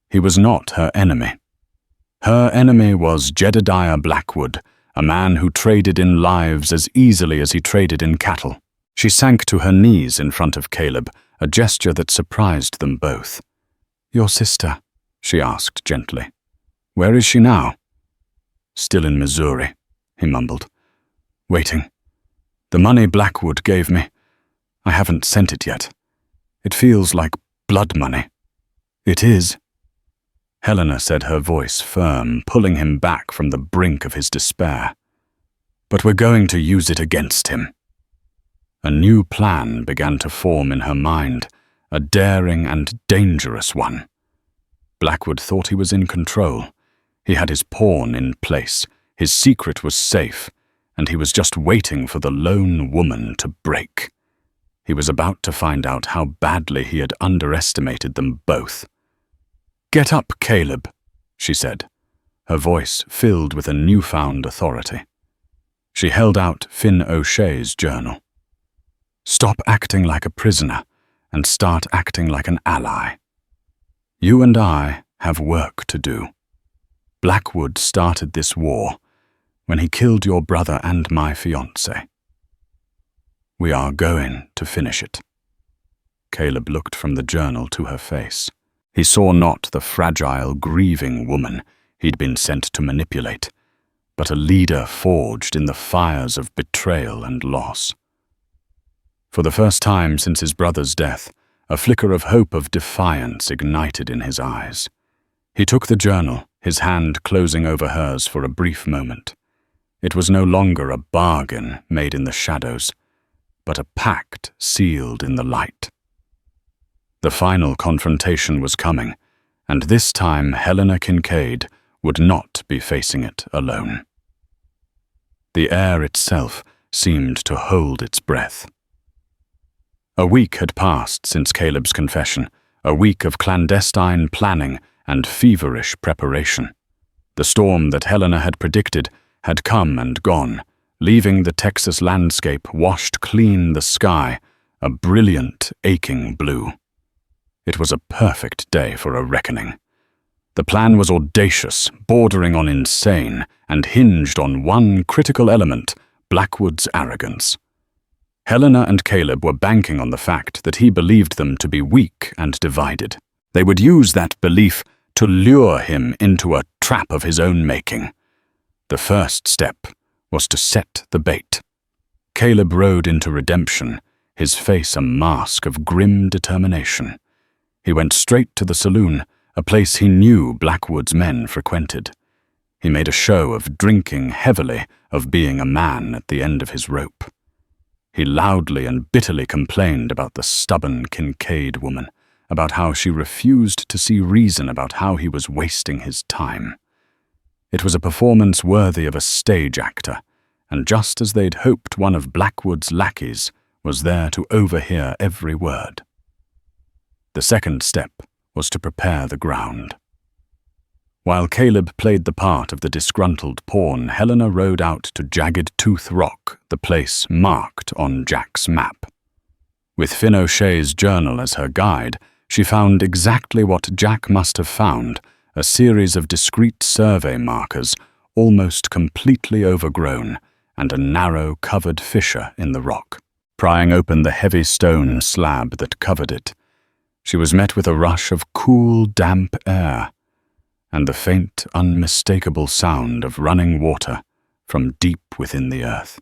He was not her enemy. Her enemy was Jedediah Blackwood, a man who traded in lives as easily as he traded in cattle. She sank to her knees in front of Caleb, a gesture that surprised them both. "Your sister?" she asked gently. "Where is she now?" "Still in Missouri," he mumbled. "Waiting. The money Blackwood gave me, I haven't sent it yet. It feels like blood money." "It is," Helena said, her voice firm, pulling him back from the brink of his despair. "But we're going to use it against him." A new plan began to form in her mind, a daring and dangerous one. Blackwood thought he was in control. He had his pawn in place, his secret was safe, and he was just waiting for the lone woman to break. He was about to find out how badly he had underestimated them both. "Get up, Caleb," she said, her voice filled with a newfound authority. She held out Finn O'Shea's journal. "Stop acting like a prisoner and start acting like an ally. You and I have work to do. Blackwood started this war when he killed your brother and my fiancé. We are going to finish it." Caleb looked from the journal to her face. He saw not the fragile, grieving woman he'd been sent to manipulate, but a leader forged in the fires of betrayal and loss. For the first time since his brother's death, a flicker of hope, of defiance ignited in his eyes. He took the journal, his hand closing over hers for a brief moment. It was no longer a bargain made in the shadows, but a pact sealed in the light. The final confrontation was coming, and this time Helena Kincaid would not be facing it alone. The air itself seemed to hold its breath. A week had passed since Caleb's confession, a week of clandestine planning and feverish preparation. The storm that Helena had predicted had come and gone, leaving the Texas landscape washed clean the sky, a brilliant, aching blue. It was a perfect day for a reckoning. The plan was audacious, bordering on insane, and hinged on one critical element: Blackwood's arrogance. Helena and Caleb were banking on the fact that he believed them to be weak and divided. They would use that belief to lure him into a trap of his own making. The first step was to set the bait. Caleb rode into redemption, his face a mask of grim determination. He went straight to the saloon, a place he knew Blackwood's men frequented. He made a show of drinking heavily, of being a man at the end of his rope. He loudly and bitterly complained about the stubborn Kincaid woman, about how she refused to see reason about how he was wasting his time. It was a performance worthy of a stage actor, and just as they'd hoped, one of Blackwood's lackeys was there to overhear every word. The second step was to prepare the ground. While Caleb played the part of the disgruntled pawn, Helena rode out to Jagged Tooth Rock, the place marked on Jack's map. With Finn O'Shea's journal as her guide, she found exactly what Jack must have found: a series of discrete survey markers, almost completely overgrown, and a narrow, covered fissure in the rock. Prying open the heavy stone slab that covered it, she was met with a rush of cool, damp air, and the faint, unmistakable sound of running water from deep within the earth.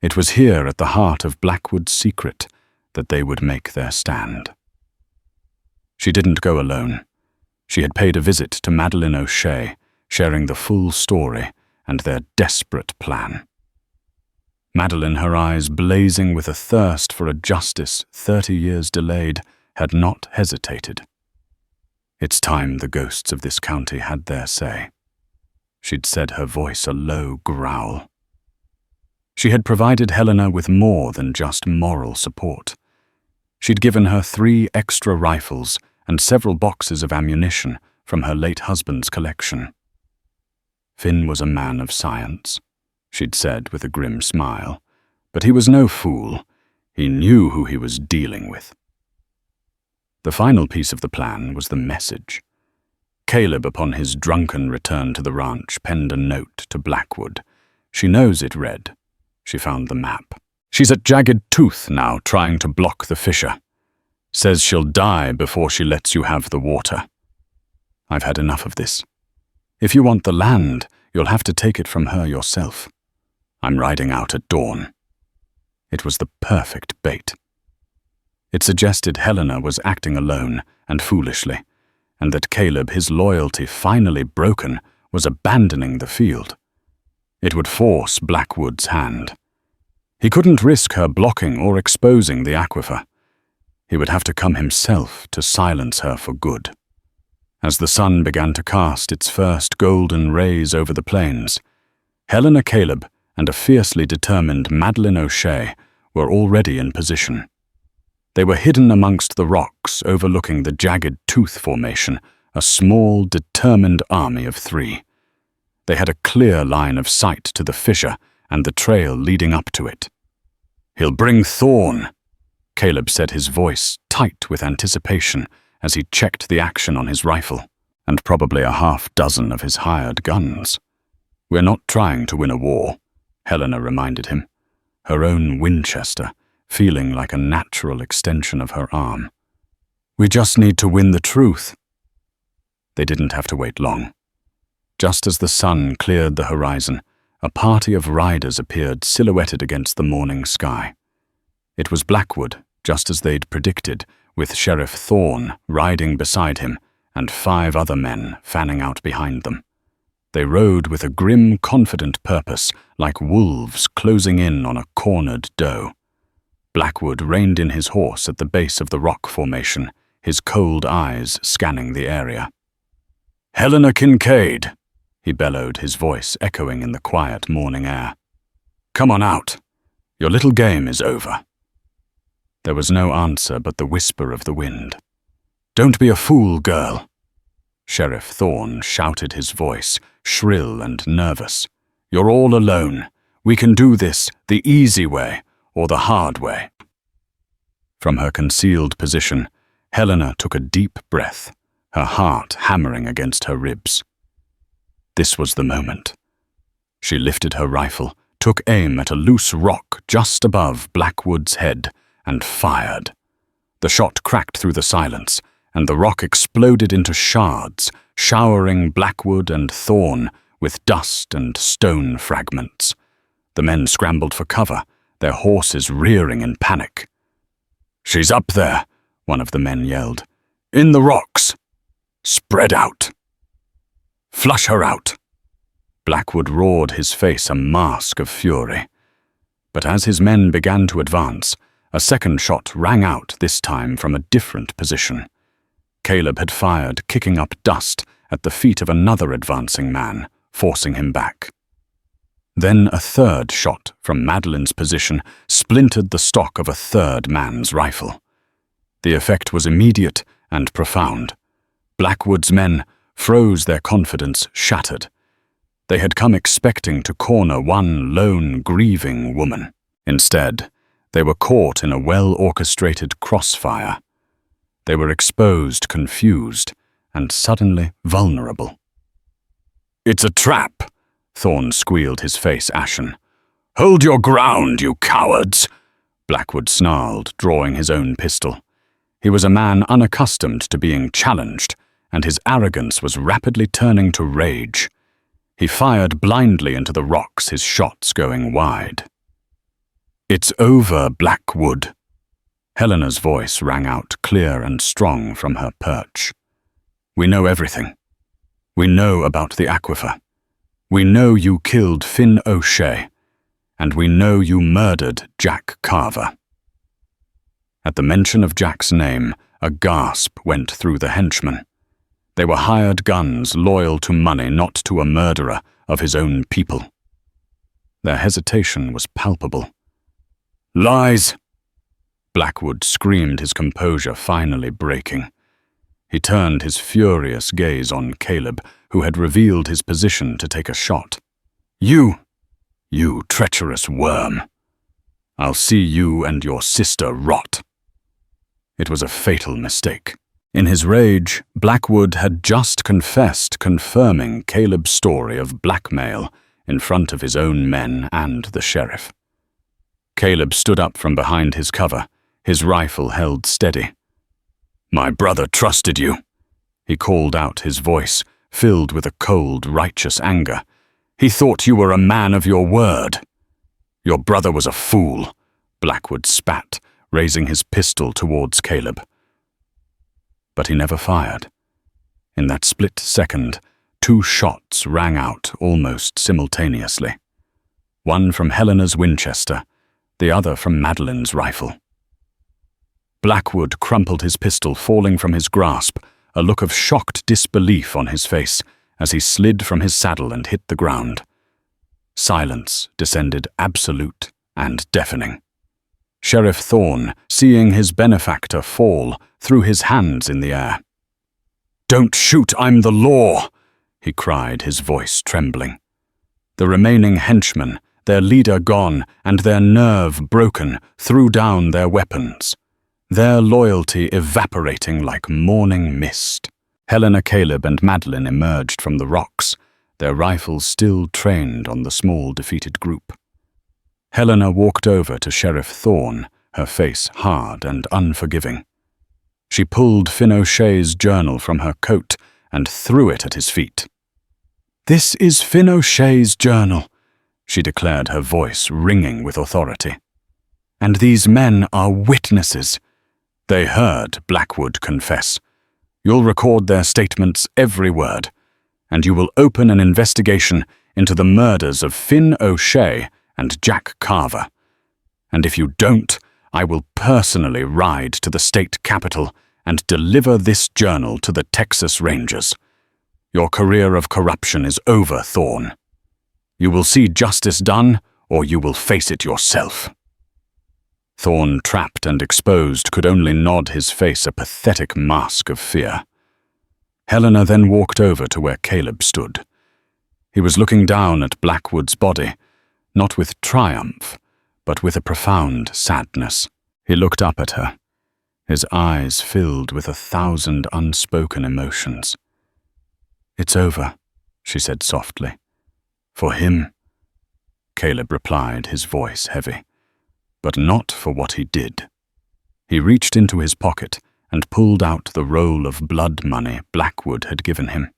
It was here, at the heart of Blackwood's secret, that they would make their stand. She didn't go alone. She had paid a visit to Madeline O'Shea, sharing the full story and their desperate plan. Madeline, her eyes blazing with a thirst for a justice 30 years delayed, had not hesitated. It's time the ghosts of this county had their say. She'd said, her voice a low growl. She had provided Helena with more than just moral support. She'd given her 3 extra rifles and several boxes of ammunition from her late husband's collection. Finn was a man of science, she'd said with a grim smile, but he was no fool. He knew who he was dealing with. The final piece of the plan was the message. Caleb, upon his drunken return to the ranch, penned a note to Blackwood. She knows it read. She found the map. She's at Jagged Tooth now, trying to block the fissure. Says she'll die before she lets you have the water. I've had enough of this. If you want the land, you'll have to take it from her yourself. I'm riding out at dawn. It was the perfect bait. It suggested Helena was acting alone and foolishly, and that Caleb, his loyalty finally broken, was abandoning the field. It would force Blackwood's hand. He couldn't risk her blocking or exposing the aquifer. He would have to come himself to silence her for good. As the sun began to cast its first golden rays over the plains, Helena Caleb and a fiercely determined Madeline O'Shea were already in position. They were hidden amongst the rocks overlooking the Jagged Tooth Formation, a small, determined army of 3. They had a clear line of sight to the fissure and the trail leading up to it. "He'll bring Thorn," Caleb said, his voice tight with anticipation as he checked the action on his rifle, and probably a half-dozen of his hired guns. "We're not trying to win a war," Helena reminded him, her own Winchester feeling like a natural extension of her arm. "We just need to win the truth." They didn't have to wait long. Just as the sun cleared the horizon, a party of riders appeared silhouetted against the morning sky. It was Blackwood, just as they'd predicted, with Sheriff Thorne riding beside him and 5 other men fanning out behind them. They rode with a grim, confident purpose, like wolves closing in on a cornered doe. Blackwood reined in his horse at the base of the rock formation, his cold eyes scanning the area. "Helena Kincaid," he bellowed, his voice echoing in the quiet morning air. "Come on out. Your little game is over." There was no answer but the whisper of the wind. "Don't be a fool, girl." Sheriff Thorne shouted, his voice shrill and nervous. "You're all alone. We can do this the easy way or the hard way." From her concealed position, Helena took a deep breath, her heart hammering against her ribs. This was the moment. She lifted her rifle, took aim at a loose rock just above Blackwood's head, and fired. The shot cracked through the silence, and the rock exploded into shards, showering Blackwood and Thorne with dust and stone fragments. The men scrambled for cover, their horses rearing in panic. "She's up there," one of the men yelled. "In the rocks. Spread out. Flush her out." Blackwood roared, his face a mask of fury. But as his men began to advance, a second shot rang out, this time from a different position. Caleb had fired, kicking up dust at the feet of another advancing man, forcing him back. Then a third shot from Madeline's position splintered the stock of a third man's rifle. The effect was immediate and profound. Blackwood's men froze, their confidence shattered. They had come expecting to corner one lone, grieving woman. Instead, they were caught in a well-orchestrated crossfire. They were exposed, confused, and suddenly vulnerable. "It's a trap," Thorne squealed, his face ashen. "Hold your ground, you cowards!" Blackwood snarled, drawing his own pistol. He was a man unaccustomed to being challenged, and his arrogance was rapidly turning to rage. He fired blindly into the rocks, his shots going wide. "It's over, Blackwood." Helena's voice rang out clear and strong from her perch. "We know everything. We know about the aquifer. We know you killed Finn O'Shea, and we know you murdered Jack Carver." At the mention of Jack's name, a gasp went through the henchmen. They were hired guns, loyal to money, not to a murderer of his own people. Their hesitation was palpable. "Lies!" Blackwood screamed, his composure finally breaking. He turned his furious gaze on Caleb, who had revealed his position to take a shot. You treacherous worm. I'll see you and your sister rot." It was a fatal mistake. In his rage, Blackwood had just confessed, confirming Caleb's story of blackmail in front of his own men and the sheriff. Caleb stood up from behind his cover, his rifle held steady. "My brother trusted you," he called out, his voice filled with a cold, righteous anger. "He thought you were a man of your word." "Your brother was a fool," Blackwood spat, raising his pistol towards Caleb. But he never fired. In that split second, 2 shots rang out almost simultaneously. One from Helena's Winchester, the other from Madeline's rifle. Blackwood crumpled his pistol, falling from his grasp, a look of shocked disbelief on his face as he slid from his saddle and hit the ground. Silence descended, absolute and deafening. Sheriff Thorne, seeing his benefactor fall, threw his hands in the air. "Don't shoot, I'm the law!" he cried, his voice trembling. The remaining henchmen, their leader gone and their nerve broken, threw down their weapons, their loyalty evaporating like morning mist. Helena, Caleb, and Madeline emerged from the rocks, their rifles still trained on the small defeated group. Helena walked over to Sheriff Thorne, her face hard and unforgiving. She pulled Finn O'Shea's journal from her coat and threw it at his feet. "This is Finn O'Shea's journal," she declared, her voice ringing with authority. "And these men are witnesses." They heard Blackwood confess. You'll record their statements, every word, and you will open an investigation into the murders of Finn O'Shea and Jack Carver. And if you don't, I will personally ride to the state capitol and deliver this journal to the Texas Rangers. Your career of corruption is over, Thorne. You will see justice done, or you will face it yourself." Thorne, trapped and exposed, could only nod his face a pathetic mask of fear. Helena then walked over to where Caleb stood. He was looking down at Blackwood's body, not with triumph, but with a profound sadness. He looked up at her, his eyes filled with 1,000 unspoken emotions. "It's over," she said softly. "For him," Caleb replied, his voice heavy. "But not for what he did." He reached into his pocket and pulled out the roll of blood money Blackwood had given him.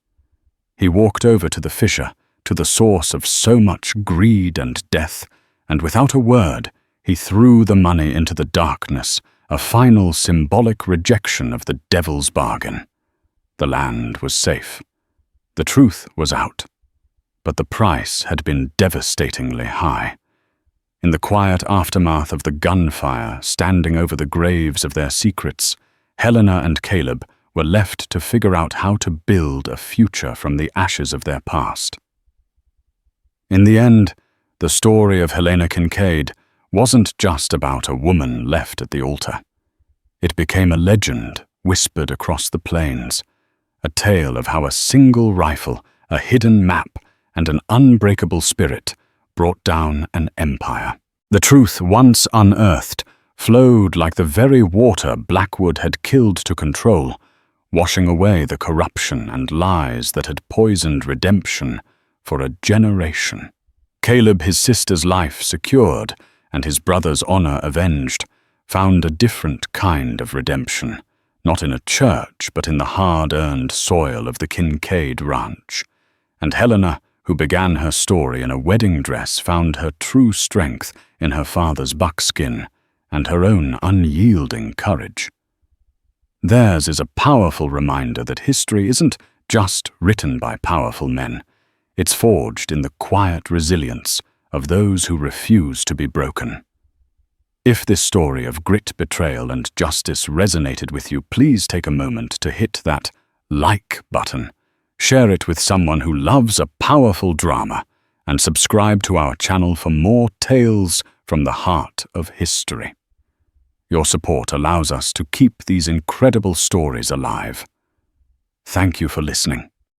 He walked over to the fissure, to the source of so much greed and death, and without a word, he threw the money into the darkness, a final symbolic rejection of the devil's bargain. The land was safe. The truth was out. But the price had been devastatingly high. In the quiet aftermath of the gunfire standing over the graves of their secrets, Helena and Caleb were left to figure out how to build a future from the ashes of their past. In the end, the story of Helena Kincaid wasn't just about a woman left at the altar. It became a legend whispered across the plains, a tale of how a single rifle, a hidden map, and an unbreakable spirit brought down an empire. The truth, once unearthed, flowed like the very water Blackwood had killed to control, washing away the corruption and lies that had poisoned redemption for a generation. Caleb, his sister's life secured and his brother's honor avenged, found a different kind of redemption, not in a church but in the hard-earned soil of the Kincaid ranch. And Helena, who began her story in a wedding dress, found her true strength in her father's buckskin and her own unyielding courage. Theirs is a powerful reminder that history isn't just written by powerful men. It's forged in the quiet resilience of those who refuse to be broken. If this story of grit, betrayal, and justice resonated with you, please take a moment to hit that like button. Share it with someone who loves a powerful drama, and subscribe to our channel for more tales from the heart of history. Your support allows us to keep these incredible stories alive. Thank you for listening.